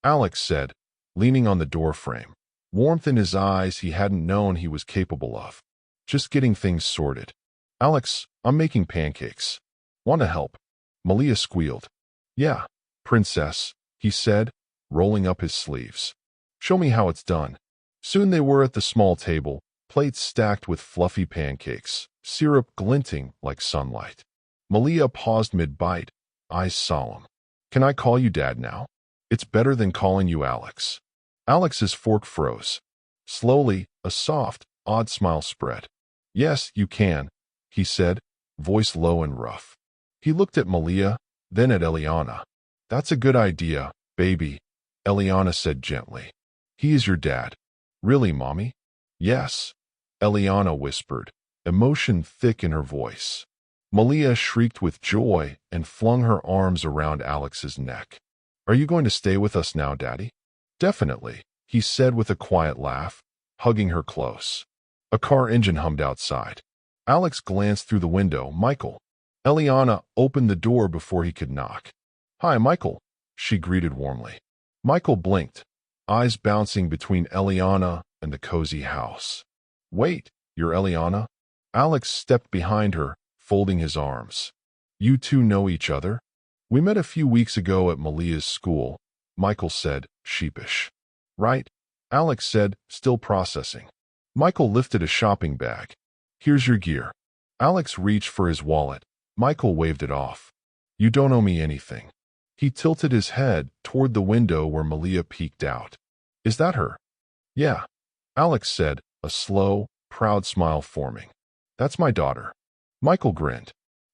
[SPEAKER 1] Alex said, leaning on the doorframe, warmth in his eyes he hadn't known he was capable of. "Just getting things sorted." "Alex, I'm making pancakes. Want to help?" Malia squealed. "Yeah, princess," he said, rolling up his sleeves. "Show me how it's done." Soon they were at the small table, plates stacked with fluffy pancakes, syrup glinting like sunlight. Malia paused mid-bite, eyes solemn. "Can I call you Dad now? It's better than calling you Alex." Alex's fork froze. Slowly, a soft, odd smile spread. "Yes, you can," he said, voice low and rough. He looked at Malia, then at Eliana. "That's a good idea, baby," Eliana said gently. "He is your dad." "Really, Mommy?" "Yes," Eliana whispered, emotion thick in her voice. Malia shrieked with joy and flung her arms around Alex's neck. "Are you going to stay with us now, Daddy?" "Definitely," he said with a quiet laugh, hugging her close. A car engine hummed outside. Alex glanced through the window. "Michael." Eliana opened the door before he could knock. "Hi, Michael," she greeted warmly. Michael blinked, eyes bouncing between Eliana and the cozy house. "Wait, you're Eliana?" Alex stepped behind her, folding his arms. "You two know each other?" "We met a few weeks ago at Malia's school," Michael said, sheepish. "Right," Alex said, still processing. Michael lifted a shopping bag. "Here's your gear." Alex reached for his wallet. Michael waved it off. "You don't owe me anything." He tilted his head toward the window where Malia peeked out. "Is that her?" "Yeah," Alex said, a slow, proud smile forming. "That's my daughter." Michael grinned.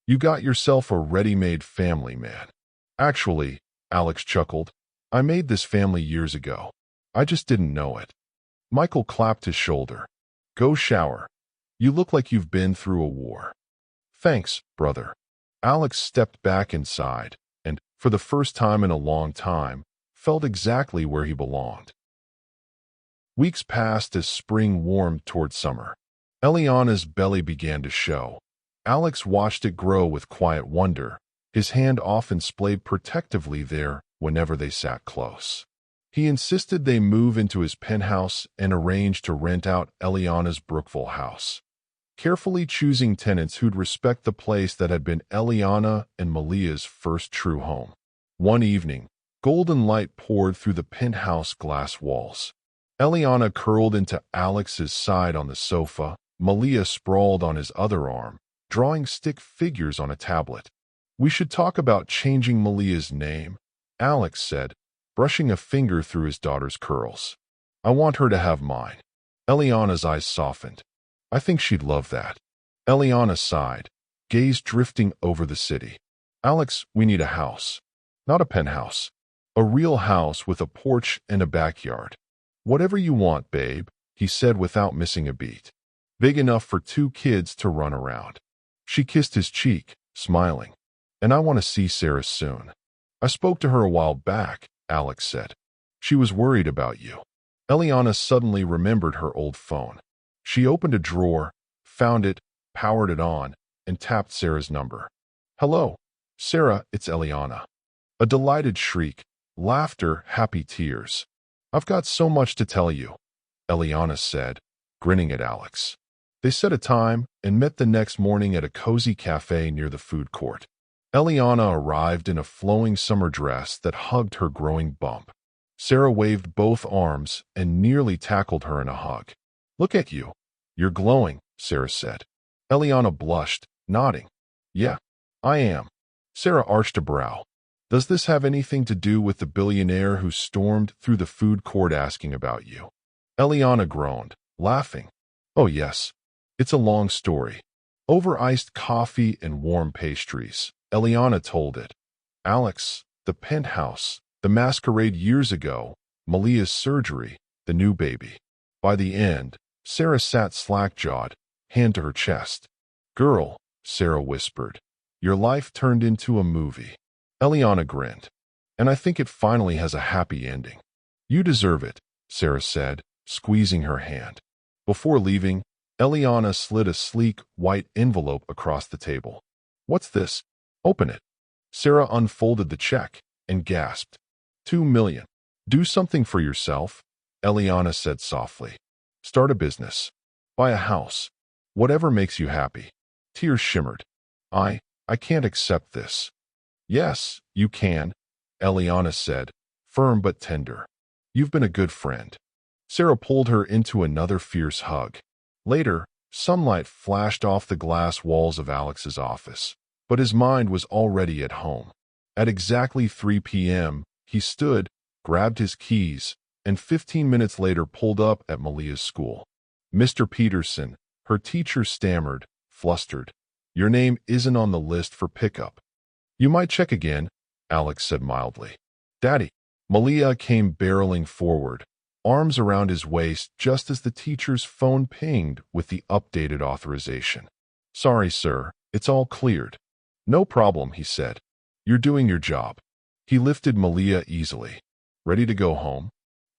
[SPEAKER 1] "You got yourself a ready-made family, man." "Actually," Alex chuckled, "I made this family years ago. I just didn't know it." Michael clapped his shoulder. "Go shower. You look like you've been through a war." "Thanks, brother." Alex stepped back inside and, for the first time in a long time, felt exactly where he belonged. Weeks passed as spring warmed toward summer. Eliana's belly began to show. Alex watched it grow with quiet wonder, his hand often splayed protectively there whenever they sat close. He insisted they move into his penthouse and arranged to rent out Eliana's Brookville house, carefully choosing tenants who'd respect the place that had been Eliana and Malia's first true home. One evening, golden light poured through the penthouse glass walls. Eliana curled into Alex's side on the sofa, Malia sprawled on his other arm, drawing stick figures on a tablet. "We should talk about changing Malia's name," Alex said, brushing a finger through his daughter's curls. "I want her to have mine." Eliana's eyes softened. "I think she'd love that." Eliana sighed, gaze drifting over the city. "Alex, we need a house. Not a penthouse. A real house with a porch and a backyard." "Whatever you want, babe," he said without missing a beat. "Big enough for 2 kids to run around." She kissed his cheek, smiling. "And I want to see Sarah soon." "I spoke to her a while back," Alex said. "She was worried about you." Eliana suddenly remembered her old phone. She opened a drawer, found it, powered it on, and tapped Sarah's number. "Hello, Sarah, it's Eliana." A delighted shriek, laughter, happy tears. "I've got so much to tell you," Eliana said, grinning at Alex. They set a time and met the next morning at a cozy cafe near the food court. Eliana arrived in a flowing summer dress that hugged her growing bump. Sarah waved both arms and nearly tackled her in a hug. "Look at you. You're glowing," Sarah said. Eliana blushed, nodding. "Yeah, I am." Sarah arched a brow. "Does this have anything to do with the billionaire who stormed through the food court asking about you?" Eliana groaned, laughing. "Oh yes. It's a long story." Over iced coffee and warm pastries, Eliana told it. Alex, the penthouse, the masquerade years ago, Malia's surgery, the new baby. By the end, Sarah sat slack-jawed, hand to her chest. "Girl," Sarah whispered, "your life turned into a movie." Eliana grinned. "And I think it finally has a happy ending." "You deserve it," Sarah said, squeezing her hand. Before leaving, Eliana slid a sleek, white envelope across the table. "What's this?" "Open it." Sarah unfolded the check and gasped. $2 million. "Do something for yourself," Eliana said softly. "Start a business. Buy a house. Whatever makes you happy." Tears shimmered. I can't accept this." "Yes, you can," Eliana said, firm but tender. "You've been a good friend." Sarah pulled her into another fierce hug. Later, sunlight flashed off the glass walls of Alex's office, but his mind was already at home. At exactly 3 p.m., he stood, grabbed his keys, and 15 minutes later pulled up at Malia's school. "Mr. Peterson," her teacher stammered, flustered. "Your name isn't on the list for pickup." "You might check again," Alex said mildly. "Daddy." Malia came barreling forward, arms around his waist just as the teacher's phone pinged with the updated authorization. "Sorry, sir, it's all cleared." "No problem," he said. "You're doing your job." He lifted Malia easily. "Ready to go home?"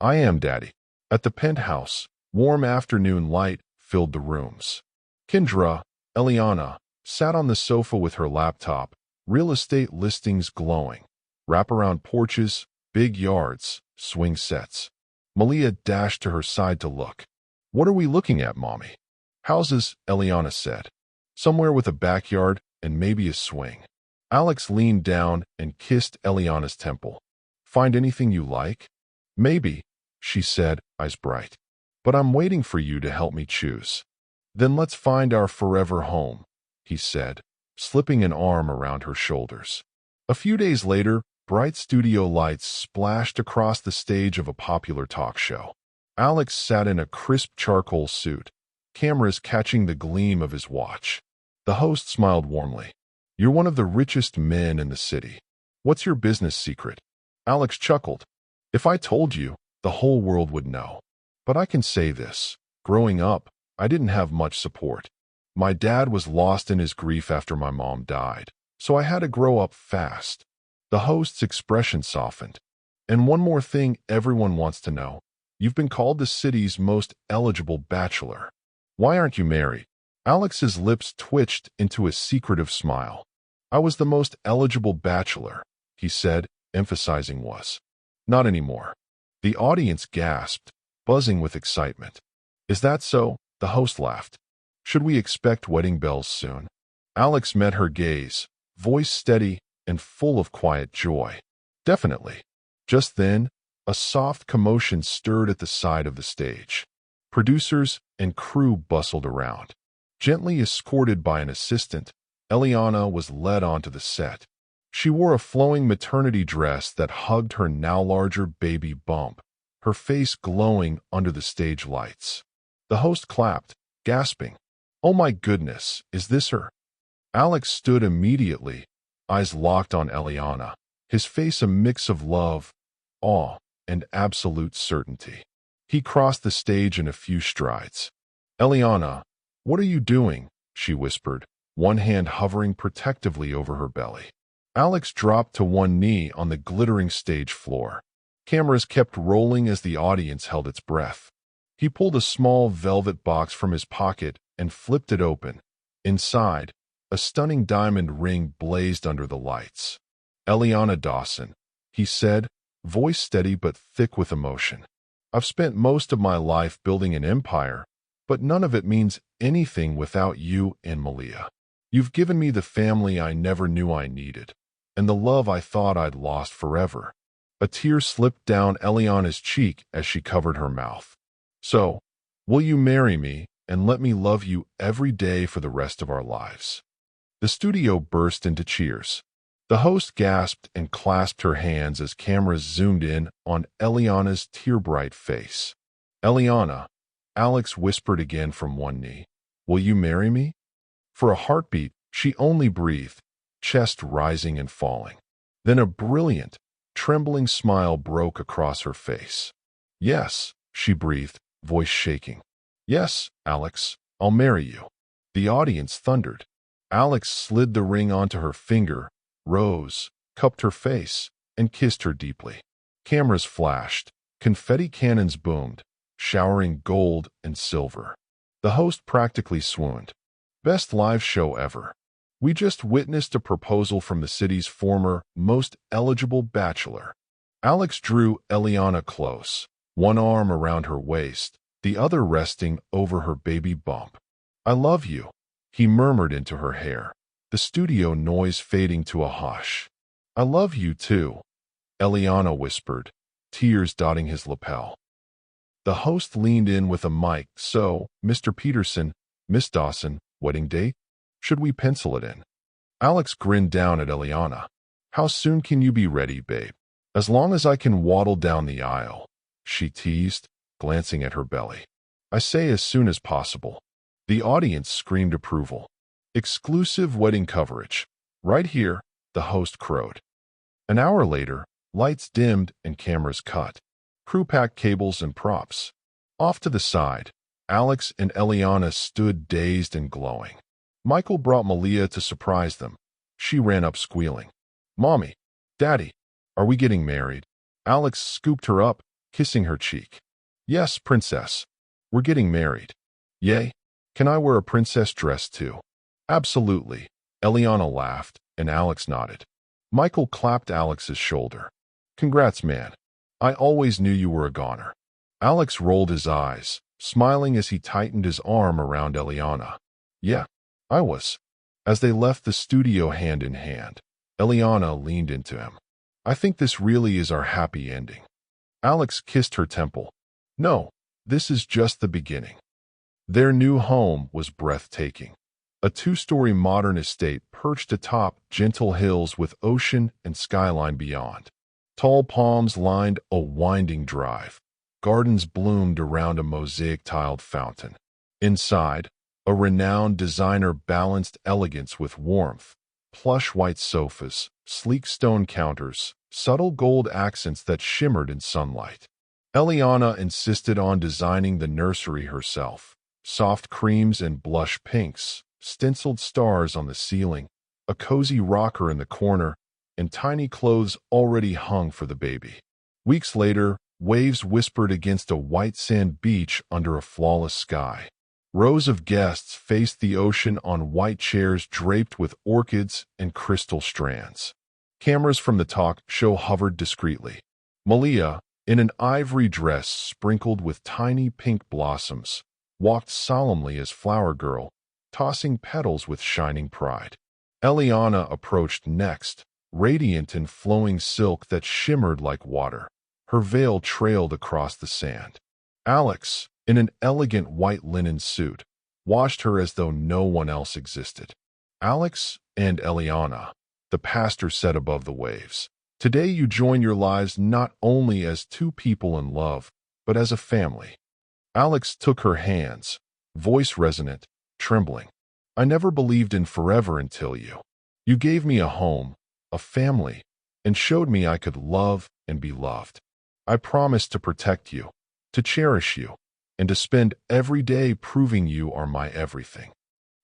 [SPEAKER 1] "I am, Daddy." At the penthouse, warm afternoon light filled the rooms. Kendra, Eliana, sat on the sofa with her laptop, real estate listings glowing, wraparound porches, big yards, swing sets. Malia dashed to her side to look. "What are we looking at, Mommy?" "Houses," Eliana said. "Somewhere with a backyard and maybe a swing." Alex leaned down and kissed Eliana's temple. "Find anything you like?" "Maybe," she said, eyes bright. "But I'm waiting for you to help me choose." "Then let's find our forever home," he said, slipping an arm around her shoulders. A few days later, bright studio lights splashed across the stage of a popular talk show. Alex sat in a crisp charcoal suit, cameras catching the gleam of his watch. The host smiled warmly. "You're one of the richest men in the city. What's your business secret?" Alex chuckled. "If I told you, the whole world would know. But I can say this. Growing up, I didn't have much support. My dad was lost in his grief after my mom died, so I had to grow up fast." The host's expression softened. "And one more thing everyone wants to know. You've been called the city's most eligible bachelor. Why aren't you married?" Alex's lips twitched into a secretive smile. "I was the most eligible bachelor," he said, emphasizing was. "Not anymore." The audience gasped, buzzing with excitement. "Is that so?" The host laughed. "Should we expect wedding bells soon?" Alex met her gaze, voice steady and full of quiet joy. "Definitely." Just then, a soft commotion stirred at the side of the stage. Producers and crew bustled around. Gently escorted by an assistant, Eliana was led onto the set. She wore a flowing maternity dress that hugged her now larger baby bump, her face glowing under the stage lights. The host clapped, gasping. "Oh my goodness, is this her?" Alex stood immediately, eyes locked on Eliana, his face a mix of love, awe, and absolute certainty. He crossed the stage in a few strides. "Eliana, what are you doing?" she whispered, one hand hovering protectively over her belly. Alex dropped to one knee on the glittering stage floor. Cameras kept rolling as the audience held its breath. He pulled a small velvet box from his pocket and flipped it open. Inside, a stunning diamond ring blazed under the lights. "Eliana Dawson," he said, voice steady but thick with emotion. "I've spent most of my life building an empire, but none of it means anything without you and Malia. You've given me the family I never knew I needed, and the love I thought I'd lost forever." A tear slipped down Eliana's cheek as she covered her mouth. "So, will you marry me and let me love you every day for the rest of our lives?" The studio burst into cheers. The host gasped and clasped her hands as cameras zoomed in on Eliana's tear-bright face. "Eliana," Alex whispered again from one knee, "will you marry me?" For a heartbeat, she only breathed, chest rising and falling. Then a brilliant, trembling smile broke across her face. "Yes," she breathed, voice shaking. "Yes, Alex, I'll marry you." The audience thundered. Alex slid the ring onto her finger, rose, cupped her face, and kissed her deeply. Cameras flashed, confetti cannons boomed, showering gold and silver. The host practically swooned. "Best live show ever. We just witnessed a proposal from the city's former, most eligible bachelor." Alex drew Eliana close, one arm around her waist, the other resting over her baby bump. "I love you," he murmured into her hair, the studio noise fading to a hush. "I love you too," Eliana whispered, tears dotting his lapel. The host leaned in with a mic. "So, Mr. Peterson, Miss Dawson, wedding date? Should we pencil it in?" Alex grinned down at Eliana. "How soon can you be ready, babe?" "As long as I can waddle down the aisle," she teased, glancing at her belly. "I say as soon as possible." The audience screamed approval. "Exclusive wedding coverage. Right here," the host crowed. An hour later, lights dimmed and cameras cut. Crew packed cables and props. Off to the side, Alex and Eliana stood dazed and glowing. Michael brought Malia to surprise them. She ran up squealing. "Mommy, Daddy, are we getting married?" Alex scooped her up, kissing her cheek. "Yes, princess. We're getting married." "Yay. Can I wear a princess dress too?" Absolutely. Eliana laughed, and Alex nodded. Michael clapped Alex's shoulder. Congrats, man. I always knew you were a goner. Alex rolled his eyes, smiling as he tightened his arm around Eliana. Yeah, I was. As they left the studio hand in hand, Eliana leaned into him. I think this really is our happy ending. Alex kissed her temple. No, this is just the beginning. Their new home was breathtaking. A two-story modern estate perched atop gentle hills with ocean and skyline beyond. Tall palms lined a winding drive. Gardens bloomed around a mosaic-tiled fountain. Inside, a renowned designer balanced elegance with warmth. Plush white sofas, sleek stone counters, subtle gold accents that shimmered in sunlight. Eliana insisted on designing the nursery herself. Soft creams and blush pinks, stenciled stars on the ceiling, a cozy rocker in the corner, and tiny clothes already hung for the baby. Weeks later, waves whispered against a white sand beach under a flawless sky. Rows of guests faced the ocean on white chairs draped with orchids and crystal strands. Cameras from the talk show hovered discreetly. Malia, in an ivory dress sprinkled with tiny pink blossoms, walked solemnly as flower girl, tossing petals with shining pride. Eliana approached next, radiant in flowing silk that shimmered like water. Her veil trailed across the sand. Alex, in an elegant white linen suit, watched her as though no one else existed. Alex and Eliana, the pastor said above the waves. Today you join your lives not only as two people in love, but as a family. Alex took her hands, voice resonant, trembling. I never believed in forever until you. You gave me a home, a family, and showed me I could love and be loved. I promised to protect you, to cherish you, and to spend every day proving you are my everything.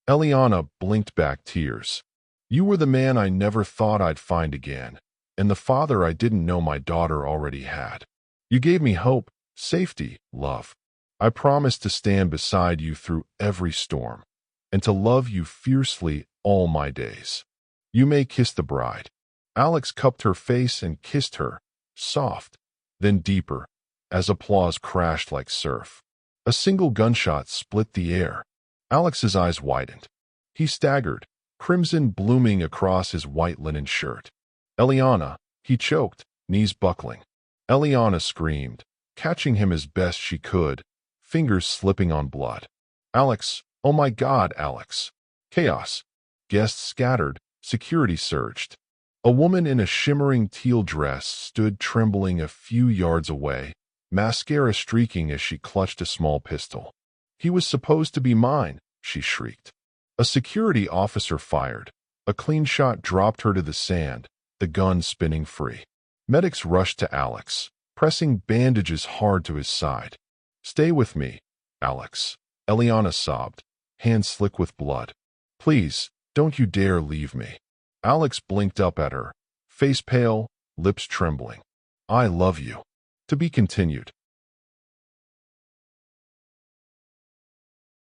[SPEAKER 1] Eliana blinked back tears. You were the man I never thought I'd find again, and the father I didn't know my daughter already had. You gave me hope, safety, love. I promised to stand beside you through every storm, and to love you fiercely all my days. You may kiss the bride. Alex cupped her face and kissed her, soft, then deeper, as applause crashed like surf. A single gunshot split the air. Alex's eyes widened. He staggered, crimson blooming across his white linen shirt. Eliana, he choked, knees buckling. Eliana screamed, catching him as best she could, fingers slipping on blood. Alex, oh my God, Alex. Chaos. Guests scattered, security surged. A woman in a shimmering teal dress stood trembling a few yards away, mascara streaking as she clutched a small pistol. He was supposed to be mine, she shrieked. A security officer fired. A clean shot dropped her to the sand, the gun spinning free. Medics rushed to Alex, pressing bandages hard to his side. Stay with me, Alex. Eliana sobbed, hands slick with blood. Please, don't you dare leave me. Alex blinked up at her, face pale, lips trembling. I love you. To be continued.